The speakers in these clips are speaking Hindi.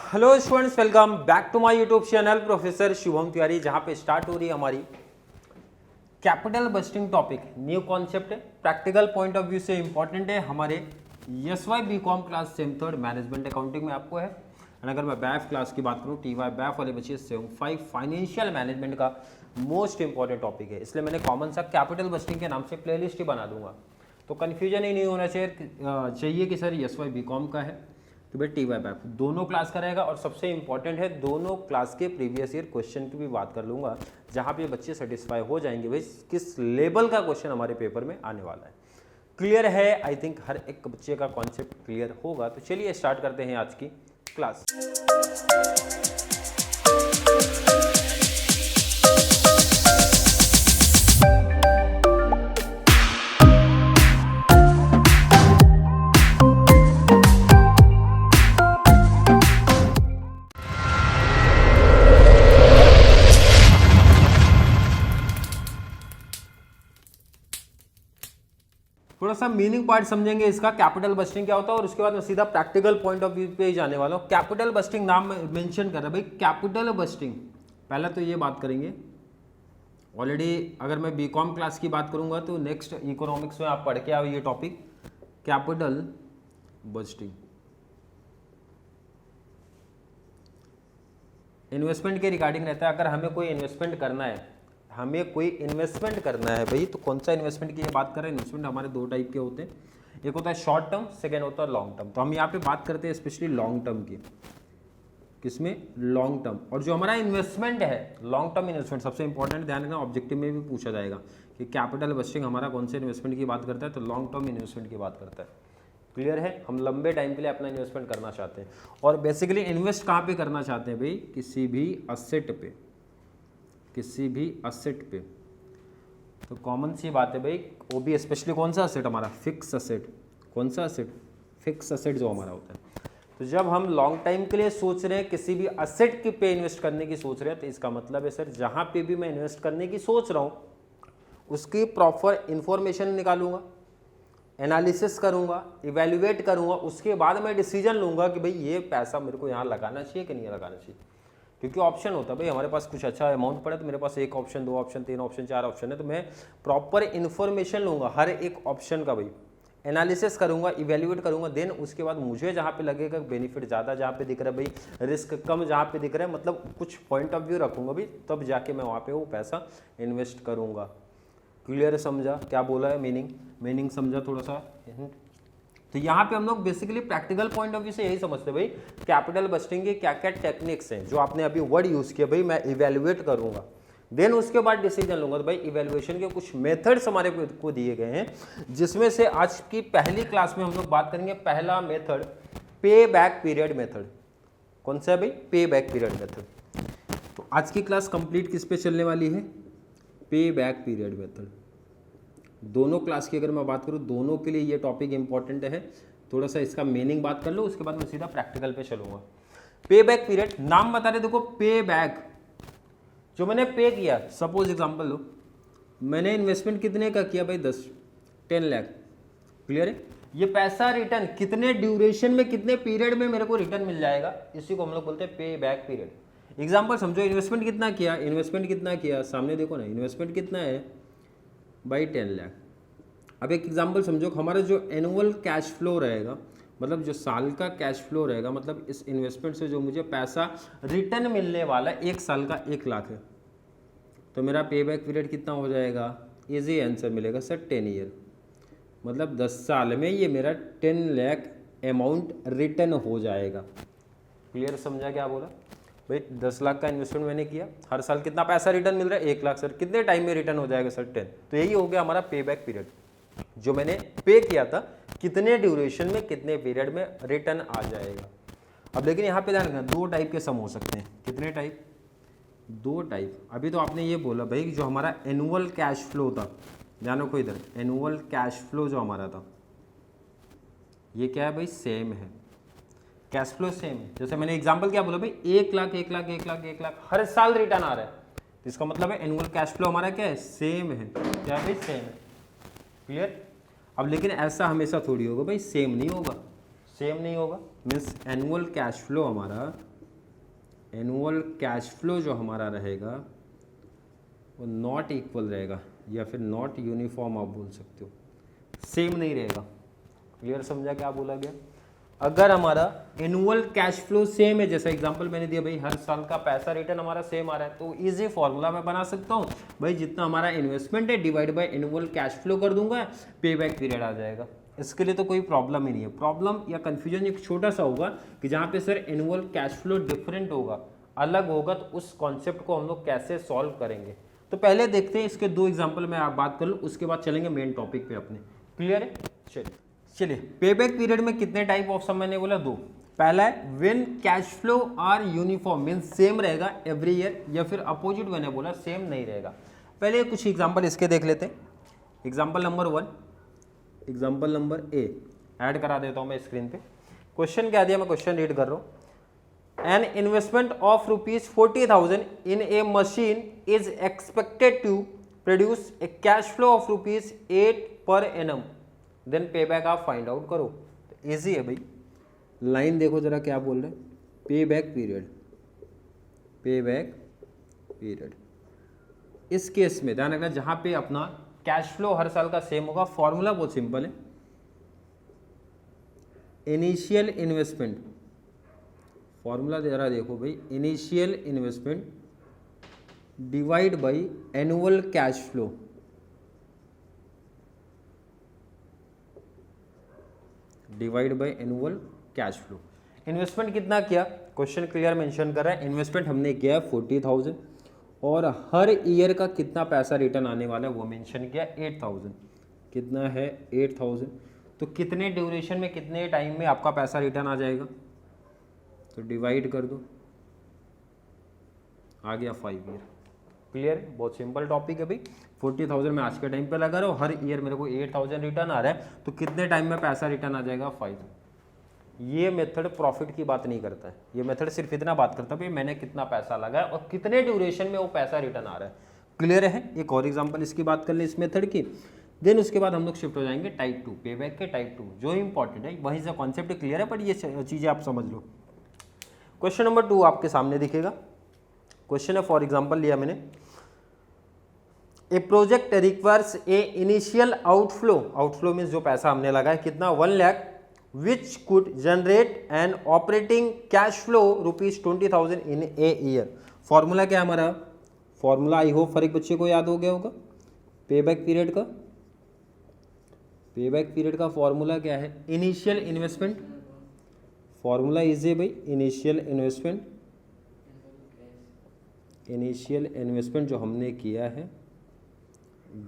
Hello students, welcome back to my YouTube channel professor Shubham Tiwari, जहां पे स्टार्ट हो रही है हमारी capital budgeting topic. New concept है, प्रैक्टिकल पॉइंट ऑफ व्यू से इंपॉर्टेंट है। हमारे SY BCom class sem third management accounting में आपको है। एंड अगर मैं बैफ क्लास की बात करूँ, TY बैफ वाले बच्चे 7-5 फाइनेंशियल मैनेजमेंट का मोस्ट इंपॉर्टेंट टॉपिक है, इसलिए मैंने कॉमन सा कैपिटल बस्टिंग के नाम से प्लेलिस्ट ही बना दूंगा, तो कन्फ्यूजन ही नहीं होना चाहिए कि सर SY BCom का है तो भाई TY बैफ दोनों क्लास का रहेगा। और सबसे इंपॉर्टेंट है, दोनों क्लास के प्रीवियस ईयर क्वेश्चन की भी बात कर लूंगा, जहां पे बच्चे सेटिस्फाई हो जाएंगे भाई किस लेवल का क्वेश्चन हमारे पेपर में आने वाला है। क्लियर है? आई थिंक हर एक बच्चे का कॉन्सेप्ट क्लियर होगा। तो चलिए स्टार्ट करते हैं आज की क्लास। थोड़ा सा मीनिंग पार्ट समझेंगे इसका, कैपिटल बस्टिंग क्या होता है, और उसके बाद मैं सीधा प्रैक्टिकल पॉइंट ऑफ व्यू पे ही जाने वाला हूँ। कैपिटल बस्टिंग नाम मेंशन कर रहा है भाई, कैपिटल बस्टिंग। पहले तो ये बात करेंगे, ऑलरेडी अगर मैं BCom क्लास की बात करूंगा तो नेक्स्ट इकोनॉमिक्स में आप पढ़ के आओ ये टॉपिक, कैपिटल बस्टिंग। इन्वेस्टमेंट के रिगार्डिंग रहता है। अगर हमें कोई इन्वेस्टमेंट करना है भाई, तो कौन सा इन्वेस्टमेंट की बात कर रहे हैं? इन्वेस्टमेंट हमारे दो टाइप के होते हैं, एक होता है शॉर्ट टर्म, सेकेंड होता है लॉन्ग टर्म। तो हम यहाँ पे बात करते हैं स्पेशली लॉन्ग टर्म की। किसमें? Long term. और जो हमारा इन्वेस्टमेंट है, लॉन्ग टर्म इन्वेस्टमेंट, सबसे इंपॉर्टेंट ध्यान रखना, ऑब्जेक्टिव में भी पूछा जाएगा कि कैपिटल बस्टिंग हमारा कौन से इन्वेस्टमेंट की बात करता है, तो लॉन्ग टर्म इन्वेस्टमेंट की बात करता है। क्लियर है? हम लंबे टाइम के लिए अपना इन्वेस्टमेंट करना चाहते हैं, और बेसिकली इन्वेस्ट कहाँ पे करना चाहते हैं भाई? किसी भी असेट पे। तो कॉमन सी बात है भाई, वो भी स्पेशली कौन सा असेट? हमारा फिक्स असेट। कौन सा असेट? फिक्स असेट जो हमारा होता है। तो जब हम लॉन्ग टाइम के लिए सोच रहे हैं, किसी भी असेट के पे इन्वेस्ट करने की सोच रहे हैं, तो इसका मतलब है सर जहां पे भी मैं इन्वेस्ट करने की सोच रहा हूं उसकी प्रॉपर इंफॉर्मेशन निकालूंगा, एनालिसिस करूंगा, इवेल्युएट करूंगा, उसके बाद मैं डिसीजन लूंगा कि भाई ये पैसा मेरे को यहाँ लगाना चाहिए कि नहीं लगाना चाहिए। क्योंकि ऑप्शन होता है भाई, हमारे पास कुछ अच्छा अमाउंट पड़ा तो मेरे पास एक ऑप्शन, दो ऑप्शन, तीन ऑप्शन, चार ऑप्शन है, तो मैं प्रॉपर इन्फॉर्मेशन लूंगा हर एक ऑप्शन का भाई, एनालिसिस करूंगा, इवेल्युएट करूंगा, देन उसके बाद मुझे जहाँ पे लगेगा बेनिफिट ज़्यादा जहाँ पे दिख रहा है भाई, रिस्क कम जहाँ पे दिख रहा है, मतलब कुछ पॉइंट ऑफ व्यू रखूंगा भाई, तब जाके मैं वहाँ पे वो पैसा इन्वेस्ट करूंगा। क्लियर? समझा क्या बोला है? मीनिंग समझा थोड़ा सा? तो यहाँ पे हम लोग basically practical point of view से यही समझते हैं भाई, कैपिटल बस्टिंग के क्या क्या टेक्निक्स हैं, जो आपने अभी वर्ड यूज किया भाई, मैं इवेल्युएट करूंगा, देन उसके बाद डिसीजन लूंगा। तो भाई इवेल्युएशन के कुछ मेथड्स हमारे को दिए गए हैं, जिसमें से आज की पहली क्लास में हम लोग बात करेंगे। पहला मेथड पे बैक पीरियड मेथड। कौन सा है भाई? पे बैक पीरियड मेथड। तो आज की क्लास कंप्लीट किस पे चलने वाली है? पे बैक पीरियड मेथड। दोनों क्लास की अगर मैं बात करूं, दोनों के लिए ये टॉपिक इंपॉर्टेंट है। थोड़ा सा इसका मीनिंग बात कर लो, उसके बाद मैं सीधा प्रैक्टिकल पे चलूंगा। पे बैक पीरियड, नाम बता रहे, देखो पे बैक, जो मैंने पे किया, सपोज एग्जांपल लो, मैंने इन्वेस्टमेंट कितने का किया भाई? 10 लाख। क्लियर है? ये पैसा रिटर्न कितने ड्यूरेशन में, कितने पीरियड में मेरे को रिटर्न मिल जाएगा, इसी को हम लोग बोलते हैं पे बैक पीरियड। एग्जाम्पल समझो, इन्वेस्टमेंट कितना किया, सामने देखो ना, इन्वेस्टमेंट कितना है भाई? 10 लाख। अब एक एग्जांपल समझो, हमारा जो एनुअल कैश फ्लो रहेगा, मतलब जो साल का कैश फ्लो रहेगा, मतलब इस इन्वेस्टमेंट से जो मुझे पैसा रिटर्न मिलने वाला एक साल का 1 लाख है, तो मेरा पे बैक पीरियड कितना हो जाएगा? इजी आंसर मिलेगा सर 10 ईयर। मतलब 10 साल में ये मेरा 10 लाख अमाउंट रिटर्न हो जाएगा। क्लियर? समझा क्या बोला भाई? 10 लाख का इन्वेस्टमेंट मैंने किया, हर साल कितना पैसा रिटर्न मिल रहा है? 1 लाख। सर कितने टाइम में रिटर्न हो जाएगा? सर 10। तो यही हो गया हमारा पे बैक पीरियड, जो मैंने पे किया था, कितने ड्यूरेशन में, कितने पीरियड में रिटर्न आ जाएगा। अब लेकिन यहाँ पे ध्यान रखना, 2 टाइप के सम हो सकते हैं। कितने टाइप? 2 टाइप। अभी तो आपने ये बोला भाई, जो हमारा एनुअल कैश फ्लो था, ध्यान रखो इधर, एनुअल कैश फ्लो जो हमारा था, ये क्या है भाई? सेम है, कैश फ्लो सेम है। जैसे मैंने एग्जांपल क्या बोला भाई, 1 लाख हर साल रिटर्न आ रहा है, तो इसका मतलब है एनुअल कैश फ्लो हमारा क्या है? सेम है। क्या भाई? सेम है। क्लियर? अब लेकिन ऐसा हमेशा थोड़ी होगा भाई, सेम नहीं होगा। मीन्स एनुअल कैश फ्लो हमारा एनुअल कैश फ्लो जो हमारा रहेगा वो नॉट इक्वल रहेगा, या फिर नॉट यूनिफॉर्म आप बोल सकते हो, सेम नहीं रहेगा। क्लियर समझा क्या बोला गया? अगर हमारा एनुअल कैश फ्लो सेम है, जैसा एग्जांपल मैंने दिया भाई, हर साल का पैसा रिटर्न हमारा सेम आ रहा है, तो इजी फॉर्मूला मैं बना सकता हूँ भाई, जितना हमारा इन्वेस्टमेंट है divide by annual cash flow कर दूंगा, पे बैक पीरियड आ जाएगा। इसके लिए तो कोई प्रॉब्लम ही नहीं है। प्रॉब्लम या कंफ्यूजन एक छोटा सा होगा कि जहाँ पे sir annual cash flow different होगा, अलग होगा, तो उस कॉन्सेप्ट को हम लोग कैसे सॉल्व करेंगे। तो पहले देखते हैं इसके दो एग्जाम्पल मैं आप बात कर लूँ, उसके बाद चलेंगे मेन टॉपिक पे अपने। क्लियर है? चलिए पेबैक पीरियड में कितने टाइप ऑफ सम मैंने बोला? दो। पहला है when cash flow are uniform, mean same रहेगा एवरी ईयर, या फिर अपोजिट मैंने बोला सेम नहीं रहेगा। पहले कुछ एग्जांपल इसके देख लेते हैं। Example number 1, example number A add करा देता हूं मैं स्क्रीन पे। क्वेश्चन क्या दिया, मैं क्वेश्चन रीड कर रहा हूं। An investment of ₹40,000 in a machine is expected to produce a cash flow of ₹8 per annum, then pay back आप फाइंड आउट करो। तो ईजी है भाई, लाइन देखो जरा क्या बोल रहे हैं, पे बैक पीरियड, पे बैक पीरियड। इस केस में ध्यान रखना, जहां पे अपना कैश फ्लो हर साल का सेम होगा, फॉर्मूला बहुत सिंपल है, इनिशियल इन्वेस्टमेंट, फॉर्मूला जरा देखो भाई, initial investment divide by annual cash flow, divide by annual cash flow. Investment कितना किया, क्वेश्चन क्लियर मेंशन कर रहा है, इन्वेस्टमेंट हमने किया 40,000 और हर ईयर का कितना पैसा रिटर्न आने वाला है वो मेंशन किया 8,000। कितना है? 8,000। तो कितने ड्यूरेशन में, कितने टाइम में आपका पैसा रिटर्न आ जाएगा? तो डिवाइड कर दो, आ गया 5 ईयर। क्लियर है? बहुत सिंपल टॉपिक है भाई। 40,000 मैं आज के टाइम पे लगा रहा हूँ, हर ईयर मेरे को 8,000 रिटर्न आ रहा है, तो कितने टाइम में पैसा रिटर्न आ जाएगा? 5। ये मेथड प्रॉफिट की बात नहीं करता है, ये मेथड सिर्फ इतना बात करता है भाई मैंने कितना पैसा लगाया और कितने ड्यूरेशन में वो पैसा रिटर्न आ रहा है। क्लियर है? एक और एग्जाम्पल इसकी बात कर ले इस मेथड की, देन उसके बाद हम लोग शिफ्ट हो जाएंगे टाइप 2, पे बैक के टाइप 2। जो इंपॉर्टेंट है वहीं से कॉन्सेप्ट क्लियर है, बट ये चीज़ें आप समझ लो। क्वेश्चन नंबर 2 आपके सामने दिखेगा। क्वेश्चन है, फॉर एग्जाम्पल लिया मैंने, a project requires a initial outflow, outflow means जो पैसा हमने लगाया कितना? 1 lakh, which could generate an operating cash flow ₹20,000 in a year. Formula क्या है हमारा? फॉर्मूला आई होप हर एक बच्चे को याद हो गया होगा। पे बैक पीरियड का, पे बैक पीरियड का फॉर्मूला क्या है? इनिशियल इन्वेस्टमेंट, फॉर्मूला इज है भाई, इनिशियल इन्वेस्टमेंट, इनिशियल इन्वेस्टमेंट जो हमने किया है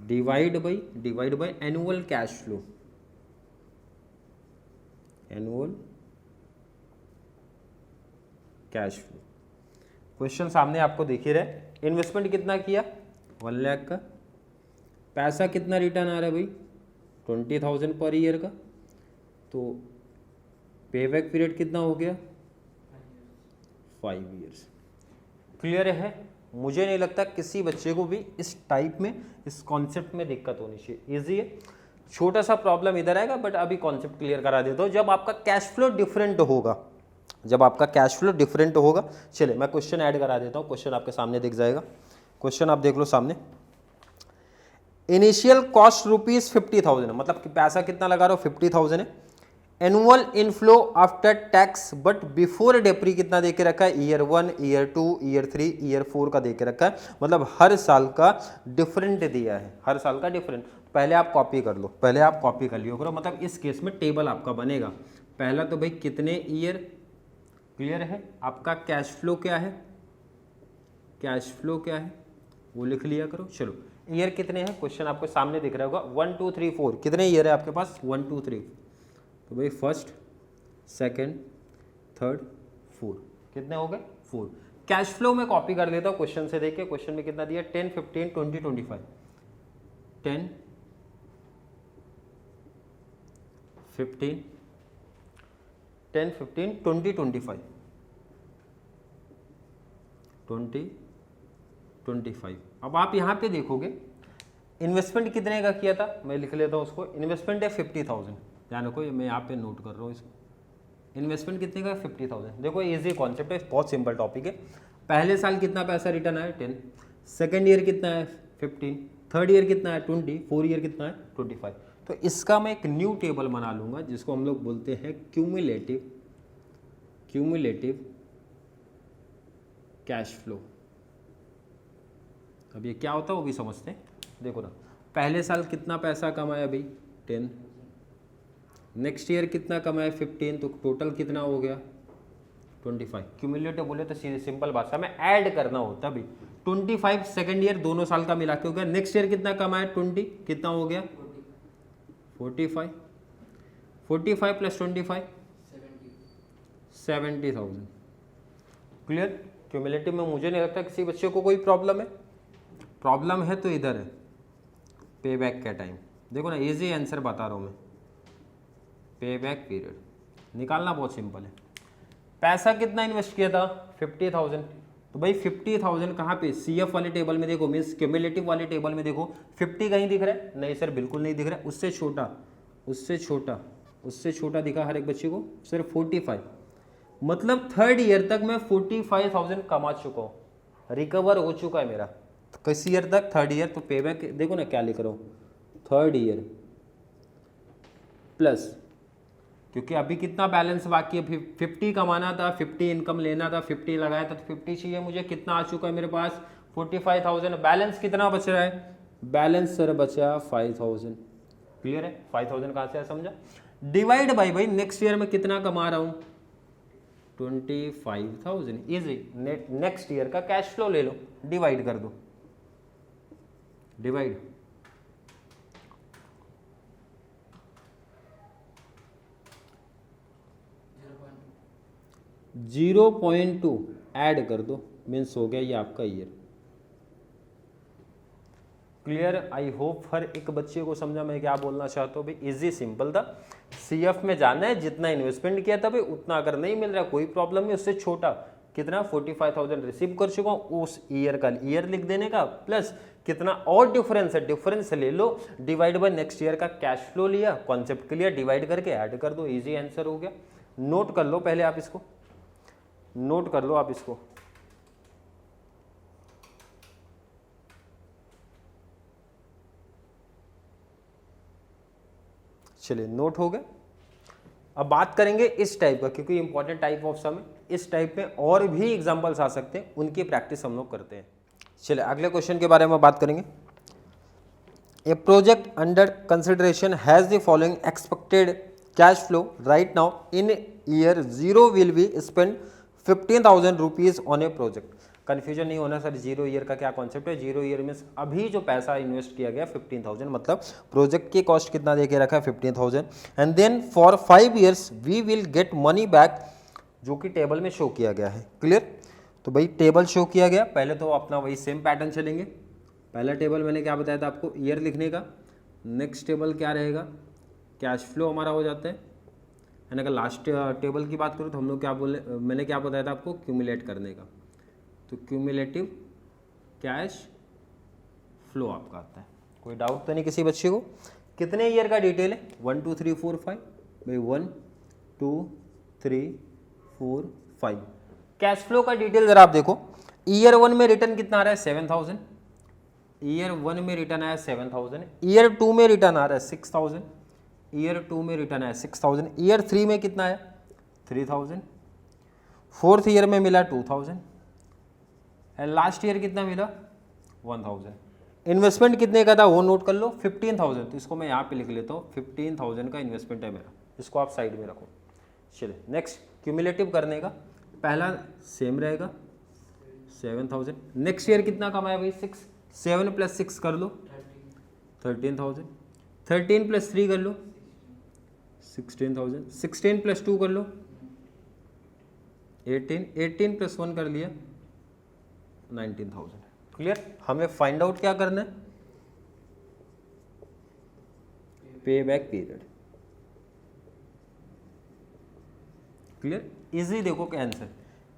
divide by annual cash flow, annual cash flow. Question सामने आपको दिख ही रहे, इन्वेस्टमेंट कितना किया? 1 लाख का, पैसा कितना रिटर्न आ रहा है भाई? 20,000 पर ईयर का, तो पे बैक पीरियड कितना हो गया? 5 ईयर्स। क्लियर है? मुझे नहीं लगता किसी बच्चे को भी इस टाइप में, इस कॉन्सेप्ट में दिक्कत होनी चाहिए। इजी है, छोटा सा प्रॉब्लम इधर आएगा, बट अभी कॉन्सेप्ट क्लियर करा देता हूँ। जब आपका कैश फ्लो डिफरेंट होगा, जब आपका कैश फ्लो डिफरेंट होगा, चलिए मैं क्वेश्चन ऐड करा देता हूँ, क्वेश्चन आपके सामने दिख जाएगा। क्वेश्चन आप देख लो सामने, इनिशियल कॉस्ट ₹50,000, मतलब कि पैसा कितना लगा रहा हो? 50,000 है। Annual inflow after tax but before depre कितना दे के रखा है? ईयर 1, ईयर 2, ईयर 3, ईयर 4 का दे के रखा है, मतलब हर साल का डिफरेंट दिया है, हर साल का डिफरेंट। पहले आप कॉपी कर लो, पहले आप कॉपी कर लियो करो, मतलब इस केस में टेबल आपका बनेगा। पहला तो भाई कितने ईयर, क्लियर है? आपका कैश फ्लो क्या है, कैश फ्लो क्या है वो लिख लिया करो। चलो ईयर कितने हैं, क्वेश्चन आपको सामने दिख रहा होगा, 1 2 3 4, कितने ईयर है आपके पास? 1 2 3, तो भाई फर्स्ट, सेकंड, थर्ड, फोर्थ, कितने हो गए? 4। कैश फ्लो में कॉपी कर लेता हूँ क्वेश्चन से देख के। क्वेश्चन में कितना दिया? 10 15 20 25, 10 15 10 15 20 25 20 25। अब आप यहाँ पे देखोगे इन्वेस्टमेंट कितने का किया था, मैं लिख लेता हूँ उसको। इन्वेस्टमेंट है 50,000, ध्यान रखो, मैं यहाँ पे नोट कर रहा हूँ इसको। इन्वेस्टमेंट कितने का है 50,000। देखो इजी कॉन्सेप्ट है, बहुत सिंपल टॉपिक है। पहले साल कितना पैसा रिटर्न आया 10, सेकेंड ईयर कितना है 15, थर्ड ईयर कितना है 20, फोर्थ ईयर कितना है 25। तो इसका मैं एक न्यू टेबल बना लूंगा जिसको हम लोग बोलते हैं क्यूमुलेटिव कैश फ्लो। अब ये क्या होता है वो भी समझते हैं। देखो ना, पहले साल कितना पैसा कमाया भाई 10, नेक्स्ट ईयर कितना कमाया 15, तो टोटल कितना हो गया 25। क्यूमुलेटिव बोले तो सीधे सिंपल भाषा में ऐड करना होता भाई। 25 सेकेंड ईयर दोनों साल का मिला के हो गया। नेक्स्ट ईयर कितना कमाया 20, कितना हो गया 45, 45 प्लस 25 70,000। क्लियर। क्यूमुलेटिव में मुझे नहीं लगता किसी बच्चे को कोई प्रॉब्लम है। प्रॉब्लम है तो इधर है पे बैक का टाइम। देखो ना इजी आंसर बता रहा हूँ मैं, पे बैक पीरियड निकालना बहुत सिंपल है। पैसा कितना इन्वेस्ट किया था 50,000, तो भाई 50,000 कहाँ पे CF वाले टेबल में देखो, मीन्स क्यूमुलेटिव वाले टेबल में देखो 50 कहीं दिख रहा है? नहीं सर बिल्कुल नहीं दिख रहा है। उससे छोटा उससे छोटा उससे छोटा दिखा हर एक बच्चे को सिर्फ 45। मतलब थर्ड ईयर तक मैं 45,000 कमा चुका हूँ, रिकवर हो चुका है मेरा। किस ईयर तक? Third year. तो पे बैक देखो ना क्या लिख रहा हूँ, थर्ड ईयर प्लस, क्योंकि अभी कितना बैलेंस बाकी है 50 कमाना था, 50 इनकम लेना था, 50 लगाया था तो 50 चाहिए मुझे। कितना आ चुका है मेरे पास 45,000। बैलेंस कितना बच रहा है? बैलेंस सर बचा 5,000। क्लियर है? 5,000 कहाँ से है समझा? डिवाइड बाई भाई नेक्स्ट ईयर में कितना कमा रहा हूँ 25,000। इजी। नेक्स्ट ईयर का कैश फ्लो ले लो, डिवाइड कर दो, डिवाइड 0.2 ऐड कर दो, मीन्स हो गया ये आपका ईयर। क्लियर? आई होप हर एक बच्चे को समझा मैं क्या बोलना चाहता हूँ भाई। इजी सिंपल था। CF में जाना है, जितना इन्वेस्टमेंट किया था भाई उतना अगर नहीं मिल रहा कोई प्रॉब्लम नहीं, उससे छोटा कितना 45,000 रिसीव कर चुका हूँ, उस ईयर का ईयर लिख देने का, प्लस कितना और डिफरेंस है डिफरेंस ले लो, डिवाइड बाय नेक्स्ट ईयर का कैश फ्लो लिया, कॉन्सेप्ट क्लियर, डिवाइड करके ऐड कर दो, इजी आंसर हो गया। नोट कर लो पहले आप इसको, नोट कर लो आप इसको। चलिए नोट हो गया। अब बात करेंगे इस टाइप का, क्योंकि इंपॉर्टेंट टाइप ऑफ सम है। इस टाइप में और भी एग्जांपल्स आ सकते हैं, उनकी प्रैक्टिस हम लोग करते हैं। चलिए अगले क्वेश्चन के बारे में बात करेंगे। A project under consideration has the following expected cash flow right now in year 0 will be spend 15,000 rupees on a project. Confusion नहीं होना सर, 0 ईयर का क्या कॉन्सेप्ट है। 0 ईयर में अभी जो पैसा इन्वेस्ट किया गया 15,000, मतलब प्रोजेक्ट की कॉस्ट कितना दे के रखा है 15,000, and then for 5 years we will get money back, जो कि टेबल में शो किया गया है। क्लियर? तो भाई टेबल शो किया गया, पहले तो अपना वही सेम पैटर्न चलेंगे। पहला टेबल मैंने क्या बताया था आपको, ईयर लिखने का। नेक्स्ट टेबल क्या रहेगा, कैश फ्लो हमारा हो जाता है। एंड अगर लास्ट टेबल की बात करूँ तो हम लोग क्या बोले, मैंने क्या बताया था आपको, क्यूमुलेट करने का। तो क्यूमुलेटिव कैश फ्लो आपका आता है। कोई डाउट तो नहीं किसी बच्चे को? कितने ईयर का डिटेल है 1 2 3 4 5 भाई, 1 2 3 4 5। कैश फ्लो का डिटेल जरा आप देखो। ईयर 1 में रिटर्न कितना आ रहा है 7,000, ईयर 1 में रिटर्न आया 7,000, ईयर 2 में रिटर्न आ रहा है 6,000, ईयर 2 में रिटर्न आया 6,000, ईयर 3 में कितना आया 3,000, फोर्थ ईयर में मिला 2,000, एंड लास्ट ईयर कितना मिला 1,000। इन्वेस्टमेंट कितने का था वो नोट कर लो 15,000। तो इसको मैं यहाँ पे लिख लेता हूँ, 15,000 का इन्वेस्टमेंट है मेरा, इसको आप साइड में रखो। चलिए नेक्स्ट क्यूमुलेटिव करने का, पहला सेम रहेगा 7,000। नेक्स्ट ईयर कितना कमाया भाई 6, 7 + 6 कर लो 13,000, 13 + 3 कर लो 16,000, 16 + 2 कर लो 18, 18 + 1 कर लिया 19,000। क्लियर? हमें फाइंड आउट क्या करना है, पे बैक पीरियड। क्लियर? इजी देखो क्या आंसर,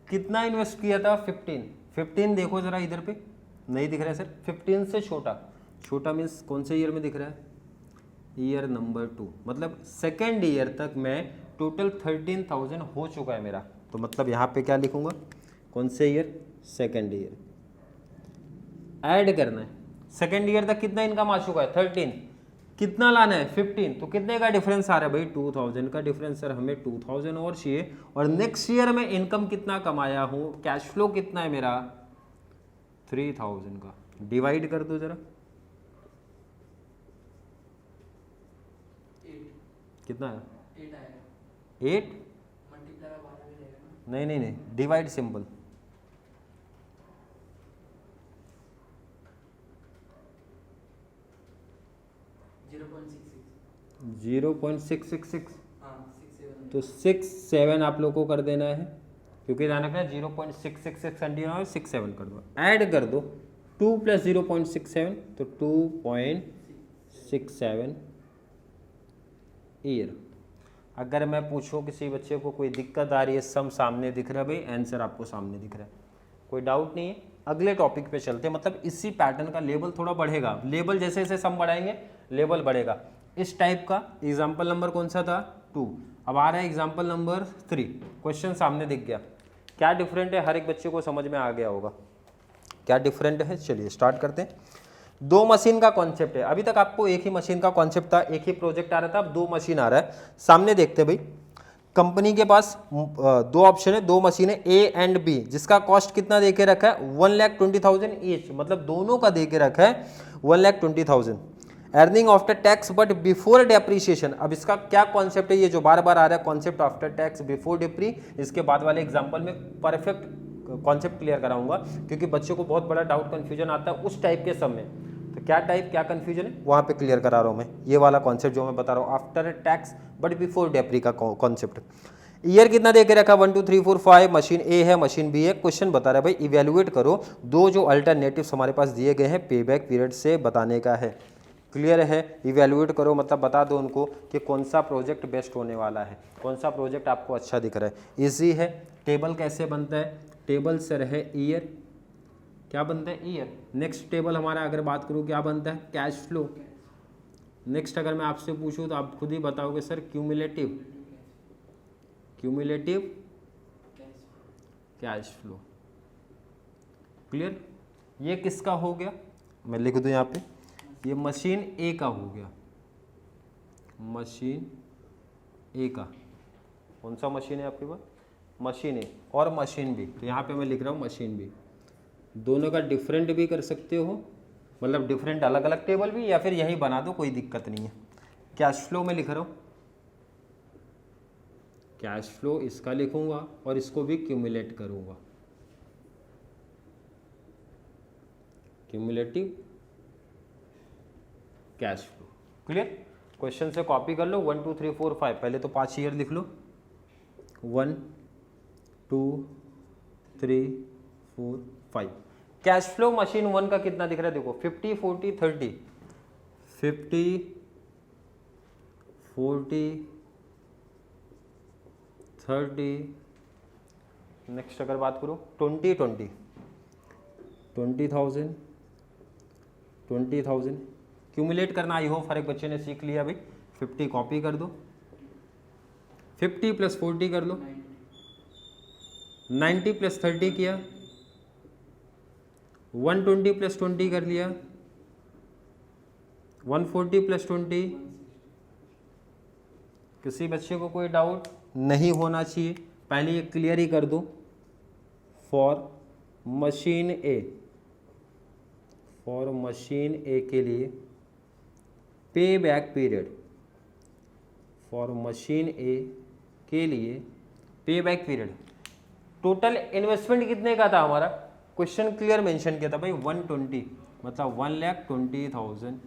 कितना इन्वेस्ट किया था 15 देखो जरा इधर पे, नहीं दिख रहा है सर, 15 से छोटा, छोटा मीन्स कौन से ईयर में दिख रहा है, ईयर नंबर 2, मतलब सेकेंड ईयर तक मैं टोटल 13,000 हो चुका है मेरा, तो मतलब यहाँ पे क्या लिखूंगा, कौन से ईयर, सेकेंड ईयर। ऐड करना है, सेकेंड ईयर तक कितना इनकम आ चुका है 13, कितना लाना है 15, तो कितने का डिफरेंस आ रहा है भाई 2000 का डिफरेंस। सर हमें 2000 और चाहिए, और नेक्स्ट ईयर में इनकम कितना कमाया हूँ, कैश फ्लो कितना है मेरा 3000 का। डिवाइड कर दो जरा, कितना है 8, नहीं नहीं नहीं, डिवाइड सिंपल, 0.666, तो 6-7 आप लोग को कर देना है, क्योंकि ध्यान रखना 0.666 कंटिन्यू 6-7 कर दो, ऐड कर दो 2 + 0.67, तो 2.67 ईयर। अगर मैं पूछूं किसी बच्चे को कोई दिक्कत आ रही है, सम सामने दिख रहा है भाई, आंसर आपको सामने दिख रहा है, कोई डाउट नहीं है। अगले टॉपिक पे चलते हैं, मतलब इसी पैटर्न का लेवल थोड़ा बढ़ेगा, लेवल जैसे जैसे सम बढ़ाएंगे लेवल बढ़ेगा। इस टाइप का एग्जाम्पल नंबर कौन सा था 2, अब आ रहा है एग्जाम्पल नंबर 3। क्वेश्चन सामने दिख गया, क्या डिफरेंट है हर एक बच्चे को समझ में आ गया होगा क्या डिफरेंट है। चलिए स्टार्ट करते हैं। दो मशीन का कॉन्सेप्ट है, अभी तक आपको एक ही मशीन का कॉन्सेप्ट था, एक ही प्रोजेक्ट आ रहा था, अब दो मशीन आ रहा है। सामने देखते हैं भाई, कंपनी के पास दो ऑप्शन है, दो मशीन है ए एंड बी, जिसका कॉस्ट कितना देके रखा है 1,20,000 ईच, मतलब दोनों का देके रखा है 1,20,000। Earning after tax but before depreciation. अब इसका क्या कॉन्सेप्ट है, ये जो बार बार आ रहा है कॉन्सेप्ट आफ्टर टैक्स बिफोर डिप्री, इसके बाद वाले एग्जाम्पल में परफेक्ट कॉन्सेप्ट क्लियर कराऊंगा, क्योंकि बच्चों को बहुत बड़ा डाउट कंफ्यूजन आता है उस टाइप के सब में। तो क्या टाइप क्या कंफ्यूजन है वहाँ पे क्लियर करा रहा हूँ मैं, ये वाला कॉन्सेप्ट जो मैं बता रहा हूँ आफ्टर टैक्स बट बिफोर डेप्री का कॉन्सेप्ट। ईयर कितना दे के रखा 1 2 3 4 5, मशीन ए है मशीन बी है। क्वेश्चन बता रहा है भाई इवेल्युएट करो, दो जो अल्टरनेटिव्स हमारे पास दिए गए हैं पे बैक पीरियड से बताने का है। क्लियर है, इवेल्युएट करो मतलब बता दो उनको कि कौन सा प्रोजेक्ट बेस्ट होने वाला है, कौन सा प्रोजेक्ट आपको अच्छा दिख रहा है। इजी है। टेबल कैसे बनता है, टेबल सर है ईयर, क्या बनता है ईयर। नेक्स्ट टेबल हमारा अगर बात करूँ क्या बनता है कैश फ्लो। नेक्स्ट अगर मैं आपसे पूछूँ तो आप खुद ही बताओगे sir cumulative, cumulative cash flow. Clear, ये किसका हो गया, मैं लिख दूं यहाँ पे, ये मशीन ए का हो गया, मशीन ए का। कौन सा मशीन है आपके पास, मशीन ए और मशीन बी, तो यहाँ पे मैं लिख रहा हूँ मशीन बी। दोनों का डिफरेंट भी कर सकते हो, मतलब डिफरेंट अलग अलग टेबल भी, या फिर यही बना दो, कोई दिक्कत नहीं है। कैश फ्लो में लिख रहा हूँ, कैश फ्लो इसका लिखूंगा और इसको भी क्यूमुलेट करूंगा, cumulative cash flow. Clear, question से कॉपी कर लो 1 2 3 4 5, पहले तो 5 ईयर लिख लो 1 2 3 4 5। कैश फ्लो मशीन 1 का कितना दिख रहा है देखो 50 40 30, 50 40 30। नेक्स्ट अगर बात करो 20 20, 20,000 20,000। क्यूमुलेट करना आई होप हर एक बच्चे ने सीख लिया भाई। 50 कॉपी कर दो, 50 + 40 कर लो, 90 + 30 किया, 120 + 20 कर लिया, 140 + 20। किसी बच्चे को कोई डाउट नहीं होना चाहिए, पहले ये क्लियर ही कर दो। For machine A, for machine A के लिए pay back period, for machine A के लिए pay back period. Total investment कितने का था हमारा, क्वेश्चन क्लियर मेंशन किया था भाई 120, मतलब 1,20,000।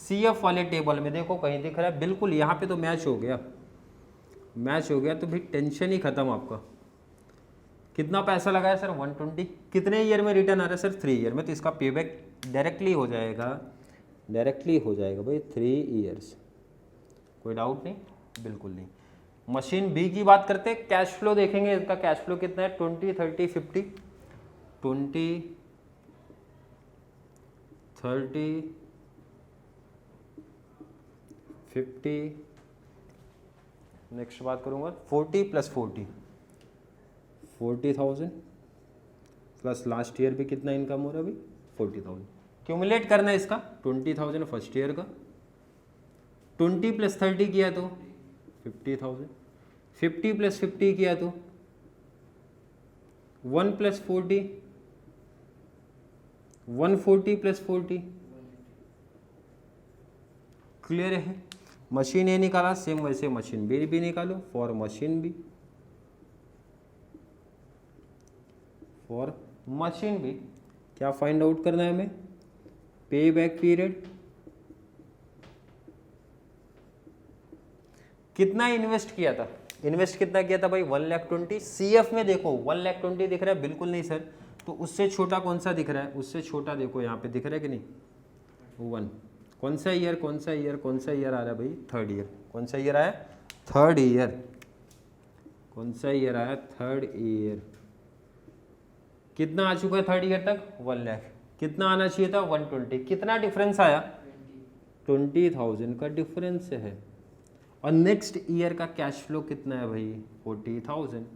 CF वाले टेबल में देखो कहीं दिख रहा है, बिल्कुल यहाँ पे तो मैच हो गया, मैच हो गया, तो भाई टेंशन ही खत्म आपका। कितना पैसा लगाया सर 120, कितने ईयर में रिटर्न आ रहा है सर 3 ईयर में, तो इसका पे बैक डायरेक्टली हो जाएगा, डायरेक्टली हो जाएगा भाई 3 ईयर्स। कोई डाउट नहीं, बिल्कुल नहीं। मशीन बी की बात करते हैं, कैश फ्लो देखेंगे, इसका कैश फ्लो कितना है 20 30 50, 20 30 50 नेक्स्ट बात करूँगा 40 + 40, 40,000 प्लस लास्ट ईयर भी कितना इनकम हो रहा है भाई 40,000। क्यूमुलेट करना है इसका 20,000 फर्स्ट ईयर का, 20 + 30 किया तो 50,000, 50 + 50 किया तो 1 + 40, 140 + 40। क्लियर है? मशीन ए निकाला, सेम वैसे मशीन बी भी निकालो, for machine B, for machine B क्या फाइंड आउट करना है हमें, पे बैक पीरियड, कितना इन्वेस्ट किया था, इन्वेस्ट कितना किया था भाई 1,20,000। CF में देखो 1,20,000 दिख रहा है, बिल्कुल नहीं सर, तो उससे छोटा कौन सा दिख रहा है, उससे छोटा देखो यहाँ पे दिख रहा है कि नहीं, 1। कौन सा ईयर, कौन सा ईयर, कौन सा ईयर आ रहा है भाई, थर्ड ईयर। कौन सा ईयर आया, थर्ड ईयर। कौन सा ईयर आया, थर्ड ईयर। कितना आ चुका है थर्ड ईयर तक, 1 लाख। कितना आना चाहिए था 120। कितना डिफरेंस आया, 20,000 का डिफरेंस है। और नेक्स्ट ईयर का कैश फ्लो कितना है भाई, 40,000।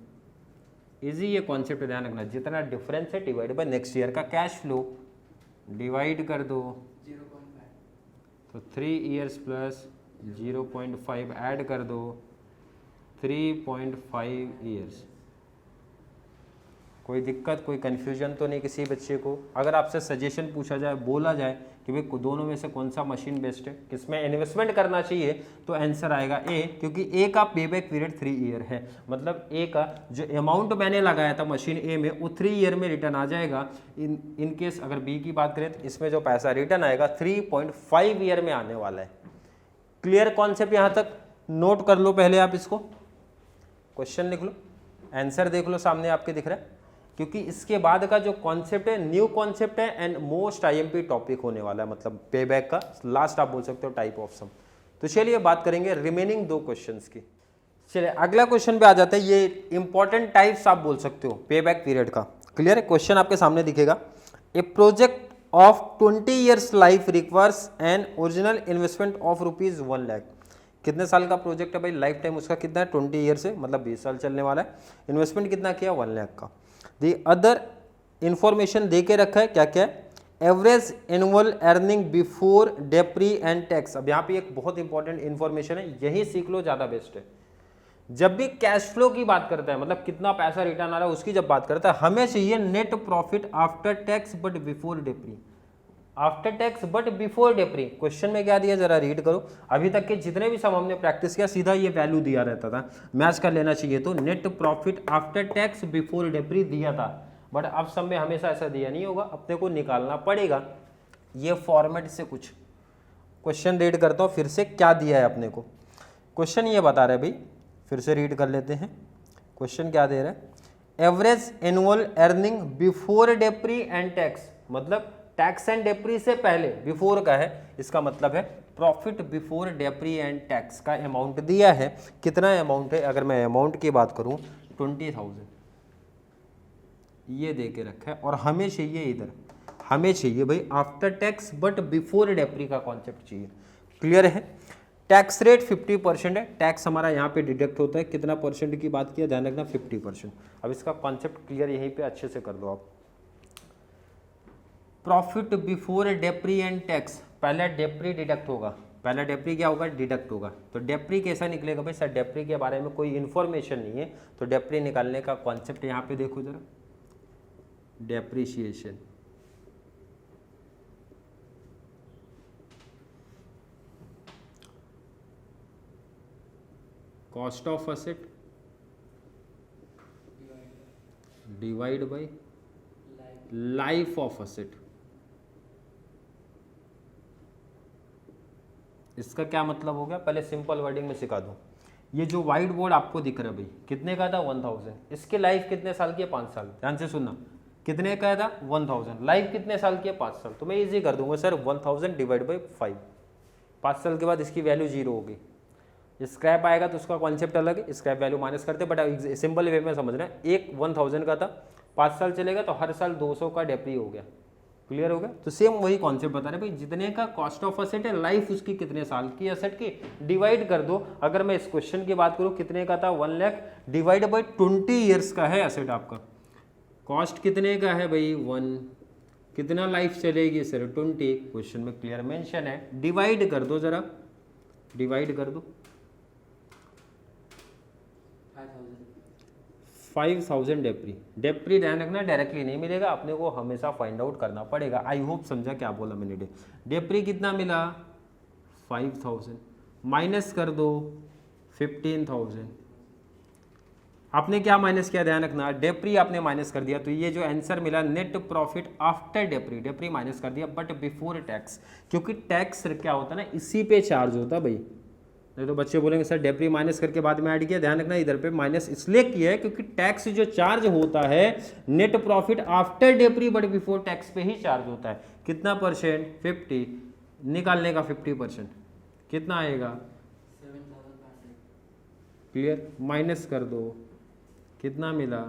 इजी ये कॉन्सेप्ट ध्यान रखना, जितना डिफरेंस है डिवाइड बाय नेक्स्ट ईयर का कैश फ्लो, डिवाइड कर दो 0.5, तो 3 ईयर्स प्लस 0.5 ऐड कर दो 3.5 ईयर्स। कोई दिक्कत, कोई कन्फ्यूजन तो नहीं किसी बच्चे को? अगर आपसे सजेशन पूछा जाए, बोला जाए कि भाई दोनों में से कौन सा मशीन बेस्ट है, किसमें इन्वेस्टमेंट करना चाहिए, तो आंसर आएगा ए, क्योंकि ए का पेबैक पीरियड 3 ईयर है। मतलब ए का जो अमाउंट मैंने लगाया था मशीन ए में वो 3 ईयर में रिटर्न आ जाएगा। इन केस अगर बी की बात करें तो इसमें जो पैसा रिटर्न आएगा 3.5 ईयर में आने वाला है। Clear concept? यहाँ तक नोट कर लो पहले आप इसको, क्वेश्चन लिख लो, आंसर देख लो सामने आपके दिख रहा है, क्योंकि इसके बाद का जो कॉन्सेप्ट है न्यू कॉन्सेप्ट है एंड मोस्ट आईएमपी टॉपिक होने वाला है, मतलब पेबैक का लास्ट आप बोल सकते हो टाइप ऑफ सम। तो चलिए बात करेंगे रिमेनिंग 2 क्वेश्चंस की। चलिए अगला क्वेश्चन पे आ जाते हैं। ये इंपॉर्टेंट टाइप्स आप बोल सकते हो पेबैक पीरियड का। क्लियर है? क्वेश्चन आपके सामने दिखेगा, a project of 20 years life requires an original investment of ₹1 lakh. कितने साल का प्रोजेक्ट है भाई, लाइफ टाइम उसका कितना है 20 ईयर से, मतलब 20 साल चलने वाला है। इन्वेस्टमेंट कितना किया 1 लाख का। दी अदर इंफॉर्मेशन दे के रखा है, क्या क्या है, average annual earning before depre and tax. अब यहाँ पे एक बहुत इंपॉर्टेंट इंफॉर्मेशन है, यही सीख लो, ज्यादा बेस्ट है। जब भी कैश फ्लो की बात करता है, मतलब कितना पैसा रिटर्न आ रहा है उसकी जब बात करता है, हमें चाहिए net profit after tax but before depre, after tax but before depre. Question में क्या दिया जरा रीड करो। अभी तक के जितने भी सम हमने प्रैक्टिस किया सीधा ये वैल्यू दिया रहता था, मैच कर लेना चाहिए। तो net profit after tax before depre दिया था, बट अब सब में हमेशा ऐसा दिया नहीं होगा, अपने को निकालना पड़ेगा ये फॉर्मेट से। कुछ क्वेश्चन रीड करता हूँ फिर से, क्या दिया है अपने को। क्वेश्चन ये बता रहे भाई, फिर से रीड कर लेते हैं। क्वेश्चन क्या दे रहा है, average annual earning before depre and tax, मतलब टैक्स एंड डेप्री से पहले, बिफोर का है, इसका मतलब है profit before depre and tax का अमाउंट दिया है। कितना अमाउंट है, अगर मैं अमाउंट की बात करूं 20,000 ये दे के रखा है, और हमें चाहिए इधर, हमें चाहिए भाई आफ्टर टैक्स बट बिफोर डेप्री का कॉन्सेप्ट चाहिए। क्लियर है? टैक्स रेट 50% है, टैक्स हमारा यहाँ पे डिडक्ट होता है। कितना परसेंट की बात किया, ध्यान रखना 50%। अब इसका कॉन्सेप्ट क्लियर यहीं पे अच्छे से कर दो आप। Profit before depre and tax, पहले डेप्री डिडक्ट होगा, पहला डेप्री क्या होगा, डिडक्ट होगा। तो डेप्री कैसा निकलेगा भाई, सर डेप्री के बारे में कोई इन्फॉर्मेशन नहीं है, तो डेप्री निकालने का कॉन्सेप्ट यहाँ पे देखो जरा, depreciation. Cost of asset divide by life of asset. इसका क्या मतलब हो गया, पहले सिंपल वर्डिंग में सिखा दूं। ये जो व्हाइट बोर्ड आपको दिख रहा है भाई, कितने का था 1000, इसकी लाइफ कितने साल की है 5 साल। ध्यान से सुनना, कितने का था 1000, लाइफ कितने साल की है 5 साल। तो मैं इजी कर दूंगा सर 1000 डिवाइड बाई 5, 5 साल के बाद इसकी वैल्यू 0 होगी। स्क्रैप आएगा तो उसका कॉन्सेप्ट अलग है, स्क्रैप वैल्यू माइनस करते, बट सिंपल वे में समझना है। एक 1000 का था, 5 साल चलेगा तो हर साल 200 का डेप्री हो गया, क्लियर हो गया। तो सेम वही कॉन्सेप्ट बता रहे भाई, जितने का कॉस्ट ऑफ असेट है, लाइफ उसकी कितने साल की असेट की, डिवाइड कर दो। अगर मैं इस क्वेश्चन की बात करूं कितने का था 1 लाख, डिवाइड बाई 20 ईयर्स का है असेट आपका। कॉस्ट कितने का है भाई 1, कितना लाइफ चलेगी सर 20, क्वेश्चन में क्लियर मेंशन है, डिवाइड कर दो जरा, डिवाइड कर दो 5000 डेप्री। डेप्री ध्यान रखना डायरेक्टली नहीं मिलेगा, अपने को हमेशा फाइंड आउट करना पड़ेगा। आई होप समझा क्या बोला मैंने। डेप्री कितना मिला 5000, माइनस कर दो 15000। आपने क्या माइनस किया ध्यान रखना, डेप्री आपने माइनस कर दिया, तो ये जो आंसर मिला नेट प्रॉफिट आफ्टर डेप्री, डेप्री माइनस कर दिया बट बिफोर टैक्स, क्योंकि टैक्स क्या होता है ना इसी पे चार्ज होता है भाई। नहीं तो बच्चे बोलेंगे सर डेप्री माइनस करके बाद में ऐड किया, ध्यान रखना इधर पे माइनस इसलिए किया है क्योंकि टैक्स जो चार्ज होता है net profit after depre but before tax पे ही चार्ज होता है। कितना परसेंट 50, निकालने का 50% कितना आएगा 7,500। क्लियर, माइनस कर दो कितना मिला,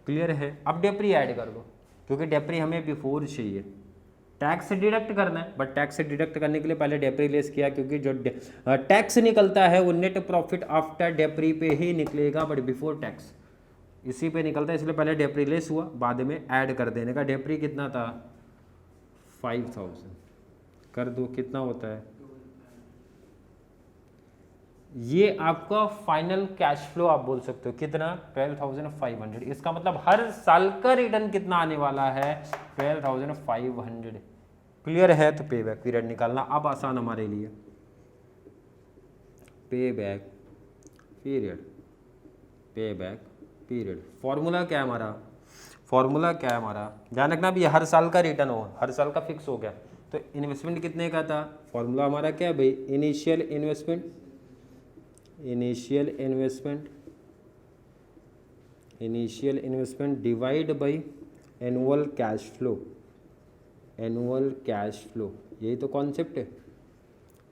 क्लियर है। अब डेप्री ऐड कर दो क्योंकि डेप्री हमें बिफोर चाहिए, टैक्स से डिडक्ट करना है, बट टैक्स से डिडक्ट करने के लिए पहले डेप्री लेस किया क्योंकि जो टैक्स निकलता है वो नेट प्रॉफिट आफ्टर डेप्री पे ही निकलेगा बट बिफोर टैक्स इसी पे निकलता है, इसलिए पहले डेप्री लेस हुआ, बाद में ऐड कर देने का। डेप्री कितना था 5000, कर दो कितना होता है, ये आपका फाइनल कैश फ्लो आप बोल सकते हो कितना 12,500। इसका मतलब हर साल का रिटर्न कितना आने वाला है 12,500। क्लियर है। तो पे बैक पीरियड निकालना अब आसान हमारे लिए, पे बैक पीरियड, पे बैक पीरियड फॉर्मूला क्या है हमारा, फॉर्मूला क्या है हमारा, ध्यान रखना भी हर साल का रिटर्न हो, हर साल का फिक्स हो गया। तो इन्वेस्टमेंट कितने का था, फॉर्मूला हमारा क्या है भाई, initial investment, initial investment, initial investment divide by annual cash flow, annual cash flow, यही तो कॉन्सेप्ट है।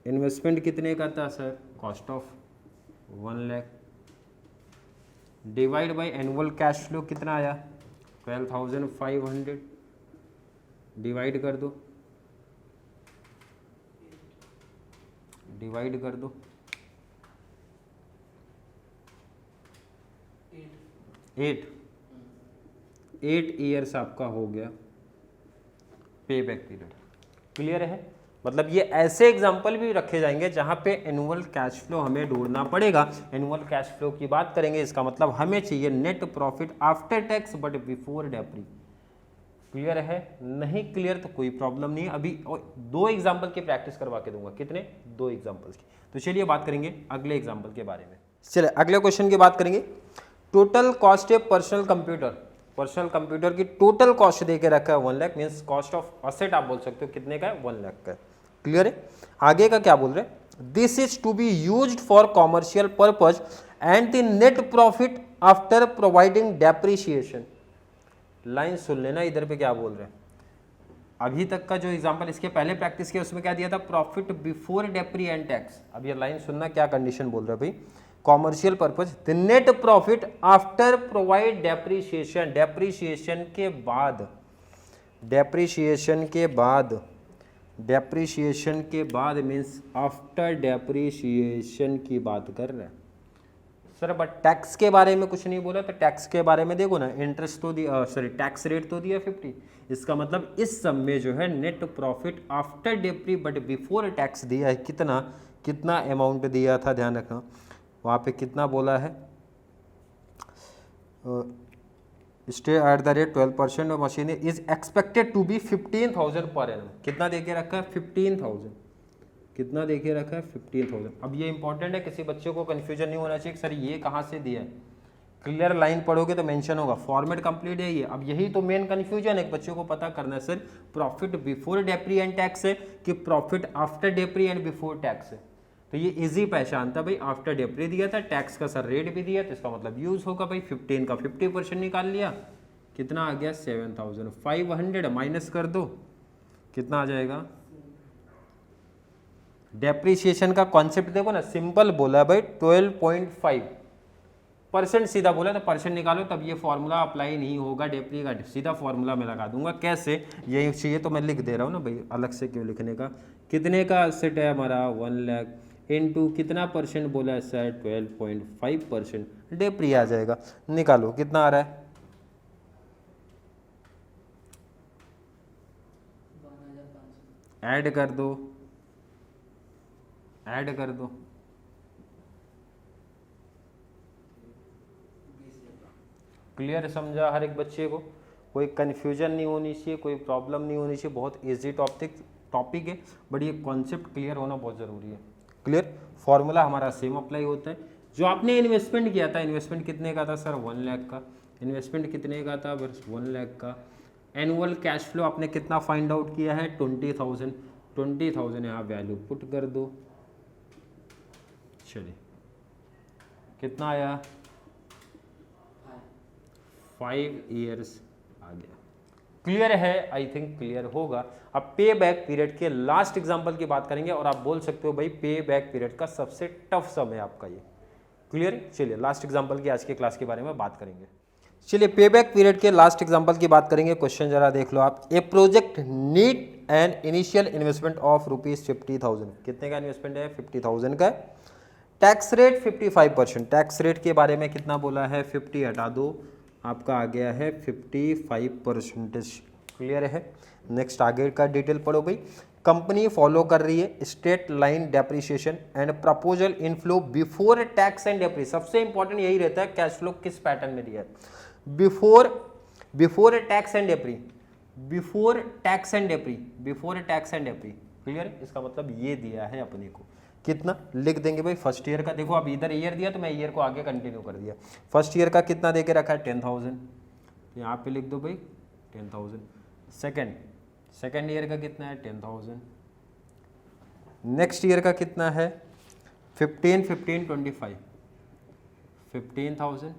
इन्वेस्टमेंट कितने का था sir, cost of 1 lakh, divide by annual cash flow कितना आया 12,500, डिवाइड कर दो, डिवाइड कर दो 8 ईयर्स आपका हो गया पे बैक पीरियड। क्लियर है। मतलब ये ऐसे एग्जाम्पल भी रखे जाएंगे जहां पे एनुअल कैश फ्लो हमें ढूंढना पड़ेगा। एनुअल कैश फ्लो की बात करेंगे, इसका मतलब हमें चाहिए net profit after tax but before depre. Clear है, नहीं क्लियर तो कोई प्रॉब्लम नहीं है। अभी 2 एग्जाम्पल की प्रैक्टिस करवा के दूंगा, कितने 2 एग्जाम्पल्स की। तो चलिए बात करेंगे अगले एग्जाम्पल के बारे में। चलिए अगले क्वेश्चन की बात करेंगे। टोटल कॉस्ट है पर्सनल कंप्यूटर, पर्सनल कंप्यूटर की टोटल कॉस्ट देके रखा है 1 lakh, means cost of asset आप बोल सकते हो कितने का है 1 लाख का है। क्लियर है। आगे का क्या बोल रहे हैं, this is to be used for commercial purpose and the net profit after providing depreciation. Line सुन लेना इधर पे क्या बोल रहे हैं। अभी तक का जो एग्जांपल इसके पहले प्रैक्टिस किया उसमें क्या दिया था, profit before depre and tax. अब ये लाइन सुनना क्या कंडीशन बोल रहा है भाई, commercial purpose the net profit after provide depreciation, depreciation के बाद, डेप्रिसिएशन के बाद, डेप्रिसिएशन के बाद मीन्स आफ्टर डेप्रिसिएशन की बात कर रहे हैं सर। बट टैक्स के बारे में कुछ नहीं बोला, तो टैक्स के बारे में देखो ना, इंटरेस्ट तो दिया, सॉरी टैक्स रेट तो दिया 50। इसका मतलब इस सब में जो है net profit after depre but before tax दिया है कितना, कितना अमाउंट दिया था, ध्यान रखना वहाँ पे कितना बोला है, stay at the rate 12% of machine is expected to be 15,000 per annum. कितना देके रखा है 15,000, कितना देखे रखा है 15,000। अब ये इंपॉर्टेंट है, किसी बच्चे को कंफ्यूजन नहीं होना चाहिए सर ये कहाँ से दिया है। क्लियर लाइन पढ़ोगे तो मेंशन होगा, फॉर्मेट कंप्लीट है ये। अब यही तो मेन कंफ्यूजन है, बच्चों को पता करना है sir profit before depre and tax है कि profit after depre and before tax है। तो ये इजी पहचान था भाई, आफ्टर डेप्री दिया था, टैक्स का सर रेट भी दिया, तो इसका मतलब यूज होगा भाई 15 का 50% निकाल लिया, कितना आ गया 7,500, माइनस कर दो कितना आ जाएगा। डेप्रीशिएशन का कॉन्सेप्ट देखो ना, सिंपल बोला भाई 12.5 परसेंट सीधा बोला तो परसेंट निकालो, तब ये फॉर्मूला अप्लाई नहीं होगा डेप्री का, सीधा फॉर्मूला मैं लगा दूंगा। कैसे, यही चाहिए तो मैं लिख दे रहा हूँ ना भाई, अलग से क्यों लिखने का। कितने का एसेट है हमारा 1 लाख, इनटू कितना परसेंट बोला है सर 12.5%, डेप्री आ जाएगा। निकालो कितना आ रहा है, 1500। ऐड कर दो, ऐड कर दो, 20,000। क्लियर समझा हर एक बच्चे को, कोई कन्फ्यूजन नहीं होनी चाहिए, कोई प्रॉब्लम नहीं होनी चाहिए। बहुत इजी टॉपिक है, बट ये कॉन्सेप्ट क्लियर होना बहुत ज़रूरी है। क्लियर, फॉर्मूला हमारा सेम अप्लाई होता है। जो आपने इन्वेस्टमेंट किया था, इन्वेस्टमेंट कितने का था सर 1 लाख का, इन्वेस्टमेंट कितने का था बस 1 लाख का। एनुअल कैश फ्लो आपने कितना फाइंड आउट किया है 20,000, 20,000 यहाँ वैल्यू पुट कर दो। चलिए कितना आया 5 ईयर्स आ गया। क्लियर है, आई थिंक क्लियर होगा। अब पे बैक पीरियड के लास्ट एग्जांपल की बात करेंगे, और आप बोल सकते हो भाई पे बैक पीरियड का सबसे टफ सम है आपका ये। क्लियर, चलिए लास्ट एग्जांपल की आज के क्लास के बारे में बात करेंगे। चलिए पे बैक पीरियड के लास्ट एग्जांपल की बात करेंगे। क्वेश्चन जरा देख लो आप, a project need an initial investment of ₹50,000, कितने का इन्वेस्टमेंट है 50,000 का। टैक्स रेट 55%, टैक्स रेट के बारे में कितना बोला है 50 हटा दो, आपका आ गया है 55%। क्लियर है, नेक्स्ट आगे का डिटेल पढ़ो भाई। कंपनी फॉलो कर रही है straight line depreciation and proposal inflow before tax and depre. सबसे इंपॉर्टेंट यही रहता है कैश फ्लो किस पैटर्न में दिया है, before tax and depre, before tax and depre, before tax and depre. Clear, इसका मतलब ये दिया है अपने को, कितना लिख देंगे भाई फर्स्ट ईयर का। देखो अब इधर ईयर दिया तो मैं ईयर को आगे कंटिन्यू कर दिया। फर्स्ट ईयर का कितना दे के रखा है 10,000, यहाँ पे लिख दो भाई 10,000। सेकेंड ईयर का कितना है 10,000। नेक्स्ट ईयर का कितना है 15, 15, 25, 15,000,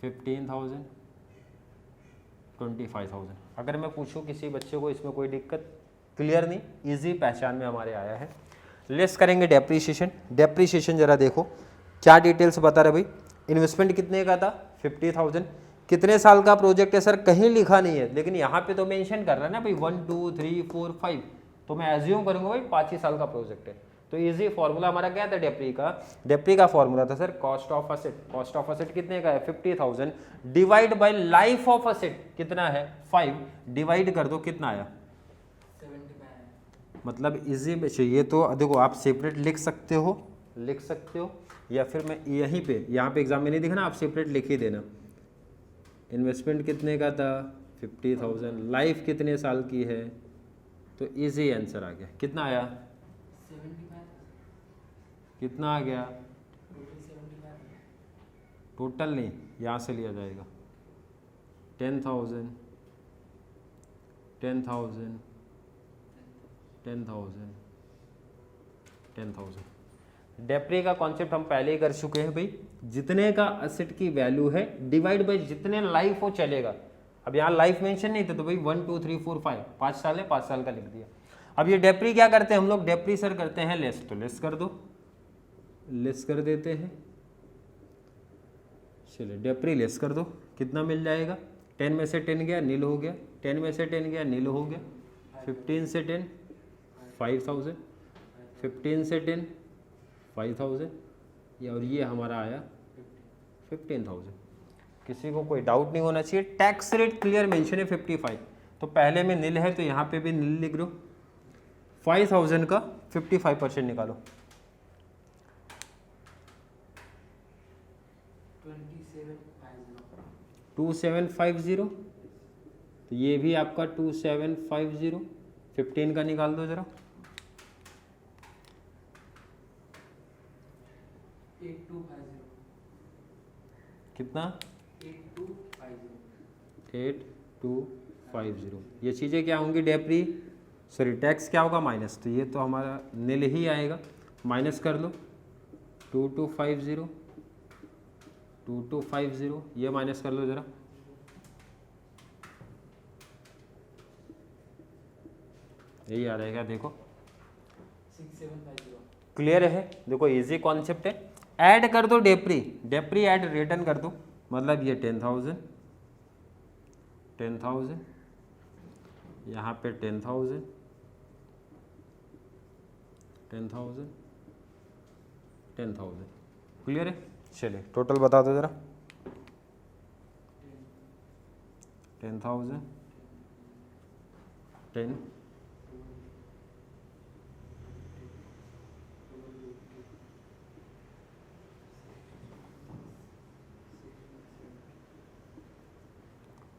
15,000, 25,000। अगर मैं पूछूं किसी बच्चे को इसमें कोई दिक्कत, क्लियर नहीं, इजी पहचान में हमारे आया है। लेस करेंगे डेप्रीशिएशन, डेप्रीशिएशन जरा देखो क्या डिटेल्स बता रहे भाई। इन्वेस्टमेंट कितने का था 50,000, कितने साल का प्रोजेक्ट है सर कहीं लिखा नहीं है, लेकिन यहाँ पे तो मेंशन कर रहा है ना भाई 1 2 3 4 5, तो मैं एज्यूम करूंगा भाई 5 ही साल का प्रोजेक्ट है। तो इजी फॉर्मूला हमारा क्या था डेप्री का फॉर्मूला था sir cost of asset. Cost of asset कितने का है 50,000 divide by life of asset कितना है 5, डिवाइड कर दो कितना आया 75। मतलब इजी में चाहिए तो देखो आप सेपरेट लिख सकते हो, या फिर मैं यहीं पे यहाँ पे एग्जाम में नहीं दिखा ना, आप सेपरेट लिख ही देना। इन्वेस्टमेंट कितने का था 50,000, लाइफ कितने साल की है, तो इजी आंसर आ गया। कितना आया 75। कितना आ गया टोटल 75। टोटल नहीं, यहाँ से लिया जाएगा 10,000, 10,000, 10,000, 10,000। डेप्री का कॉन्सेप्ट हम पहले ही कर चुके हैं भाई, जितने का एसेट की वैल्यू है डिवाइड बाय जितने लाइफ वो चलेगा। अब यहाँ लाइफ मेंशन नहीं था तो भाई 1 2 3 4 5, 5 साल है 5 साल का लिख दिया। अब ये डेप्री क्या करते हैं हम लोग, डेप्री सर करते हैं लेस, तो लेस कर दो, लेस कर देते हैं। चलिए डेप्री लेस कर दो, कितना मिल जाएगा 10 में से 10 गया नील हो गया, 10 में से 10 गया नील हो गया, 15 से 10 5,000, 15 से 10 5,000, और ये हमारा आया 15,000। किसी को कोई डाउट नहीं होना चाहिए। टैक्स रेट क्लियर मेंशन है 55, तो पहले में नील है तो यहाँ पे भी नील लिख दो। 5,000 का 55% निकालो, 2750, तो ये भी आपका 2750, 15 का निकाल दो जरा, 8250। कितना 8250। 8250। ये चीज़ें क्या होंगी डेप्री, सॉरी टैक्स क्या होगा माइनस, तो ये तो हमारा नील ही आएगा, माइनस कर लो 2250, 2250, ये माइनस कर लो जरा, यही आ रहेगा देखो। 6750। क्लियर है, देखो इजी कॉन्सेप्ट है। ऐड कर दो डेप्री, डेप्री ऐड रिटर्न कर दो, मतलब ये 10,000 यहाँ पे 10,000 क्लियर है। चलिए टोटल बता दो जरा। 10,000 10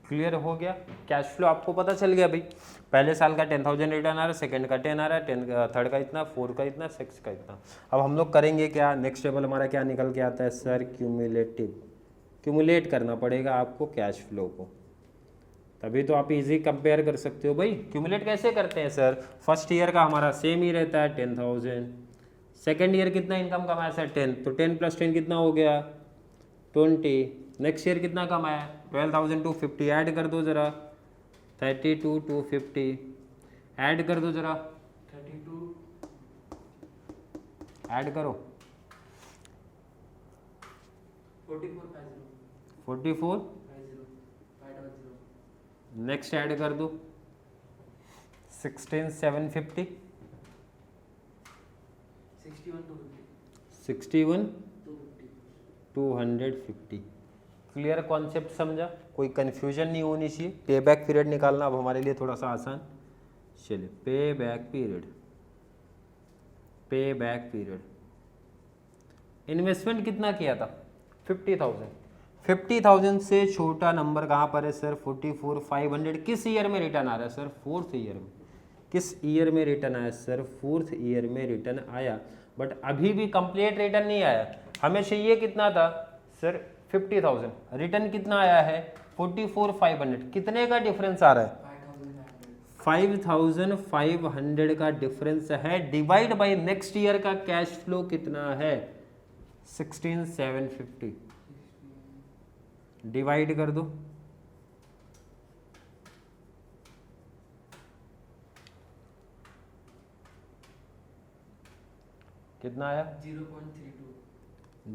क्लियर हो गया। कैश फ्लो आपको पता चल गया भाई, पहले साल का 10,000 रिटर्न आ रहा है, सेकंड का 10 आ रहा है, 10 थर्ड का इतना, 4 का इतना, 6 का इतना। अब हम लोग करेंगे क्या, नेक्स्ट टेबल हमारा क्या निकल के आता है सर, क्यूमुलेट करना पड़ेगा आपको कैश फ्लो को, तभी तो आप इजी कंपेयर कर सकते हो भाई। क्यूमुलेट कैसे करते हैं सर, फर्स्ट ईयर का हमारा सेम ही रहता है 10,000, सेकेंड ईयर कितना इनकम कमाया सर 10, तो 10 + 10 कितना हो गया 20, नेक्स्ट ईयर कितना कमाया 12,250, ऐड कर दो जरा 32,250, ऐड कर दो जरा 32 ऐड करो 4450 44, 510 नेक्स्ट ऐड कर दो 16,750, 61,250। क्लियर कॉन्सेप्ट समझा, कोई कंफ्यूजन नहीं होनी चाहिए। पे बैक पीरियड निकालना अब हमारे लिए थोड़ा सा आसान। चलिए पे बैक पीरियड इन्वेस्टमेंट कितना किया था 50,000, 50,000 से छोटा नंबर कहाँ पर है सर 44,500। किस ईयर में रिटर्न आ रहा है सर, 4th ईयर में। किस ईयर में रिटर्न आया सर, 4th ईयर में रिटर्न आया, बट अभी भी कंप्लीट रिटर्न नहीं आया। हमें चाहिए कितना था सर 50,000, रिटर्न कितना आया है 44,500, कितने का डिफरेंस आ रहा है 5,500 का डिफरेंस है, डिवाइड बाय नेक्स्ट ईयर का कैश फ्लो कितना है 16,750, डिवाइड कर दो कितना आया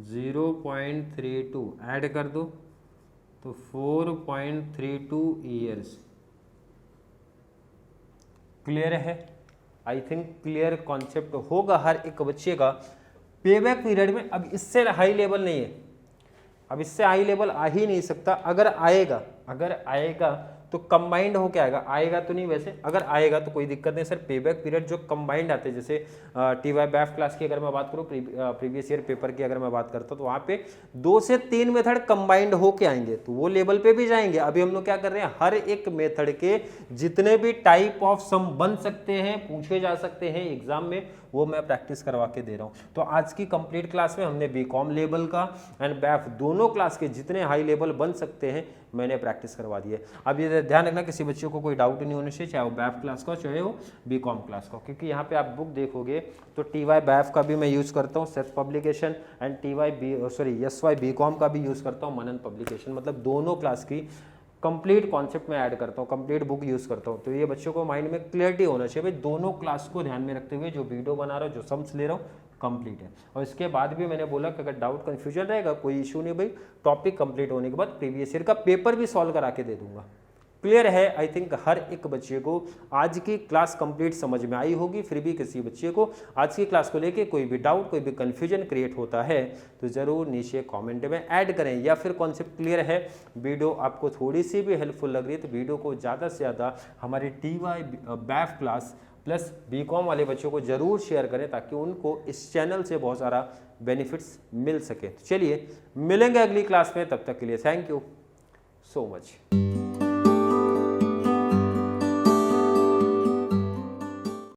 0.32, ऐड कर दो तो 4.32 ईयर्स। क्लियर है, आई थिंक क्लियर कॉन्सेप्ट होगा हर एक बच्चे का। पेबैक पीरियड में अब इससे हाई लेवल नहीं है, अब इससे हाई लेवल आ ही नहीं सकता। अगर आएगा तो कंबाइंड हो क्या आएगा तो नहीं, वैसे अगर आएगा तो कोई दिक्कत नहीं सर। पेबैक पीरियड जो कंबाइंड आते हैं, जैसे TY BAF क्लास की अगर मैं बात करूँ, प्रीवियस ईयर पेपर की अगर मैं बात करता हूँ, तो वहाँ पे 2 से 3 मेथड कंबाइंड होके आएंगे, तो वो लेवल पे भी जाएंगे। अभी हम लोग क्या कर रहे हैं, हर एक मेथड के जितने भी टाइप ऑफ सम बन सकते हैं, पूछे जा सकते हैं एग्जाम में, वो मैं प्रैक्टिस करवा के दे रहा हूँ। तो आज की कंप्लीट क्लास में हमने BCom लेवल का एंड BAF दोनों क्लास के जितने हाई लेवल बन सकते हैं मैंने प्रैक्टिस करवा दी है। अब ये ध्यान रखना किसी बच्चे को कोई डाउट नहीं होने चाहिए, चाहे वो BAF क्लास का चाहे वो BCom क्लास का, क्योंकि यहाँ पे आप बुक देखोगे तो TY BAF का भी मैं यूज़ करता हूँ set publication, and SY BCom का भी यूज़ करता हूँ मनन पब्लिकेशन, मतलब दोनों क्लास की कंप्लीट कॉन्सेप्ट में ऐड करता हूँ, कंप्लीट बुक यूज़ करता हूँ। तो ये बच्चों को माइंड में क्लियरिटी होना चाहिए भाई, दोनों क्लास को ध्यान में रखते हुए जो वीडियो बना रहा हूँ, जो सम्स ले रहा हूँ कंप्लीट है। और इसके बाद भी मैंने बोला कि अगर डाउट कन्फ्यूजन रहेगा कोई इशू नहीं भाई, टॉपिक कंप्लीट होने के बाद प्रीवियस ईयर का पेपर भी सॉल्व करा के दे दूंगा। क्लियर है, आई थिंक हर एक बच्चे को आज की क्लास कंप्लीट समझ में आई होगी। फिर भी किसी बच्चे को आज की क्लास को लेके कोई भी डाउट, कोई भी कन्फ्यूजन क्रिएट होता है तो ज़रूर नीचे कमेंट में ऐड करें, या फिर कॉन्सेप्ट क्लियर है, वीडियो आपको थोड़ी सी भी हेल्पफुल लग रही है तो वीडियो को ज़्यादा से ज़्यादा हमारे TY BAF class plus BCom वाले बच्चों को ज़रूर शेयर करें, ताकि उनको इस चैनल से बहुत सारा बेनिफिट्स मिल सके। चलिए मिलेंगे अगली क्लास में, तब तक के लिए थैंक यू सो मच।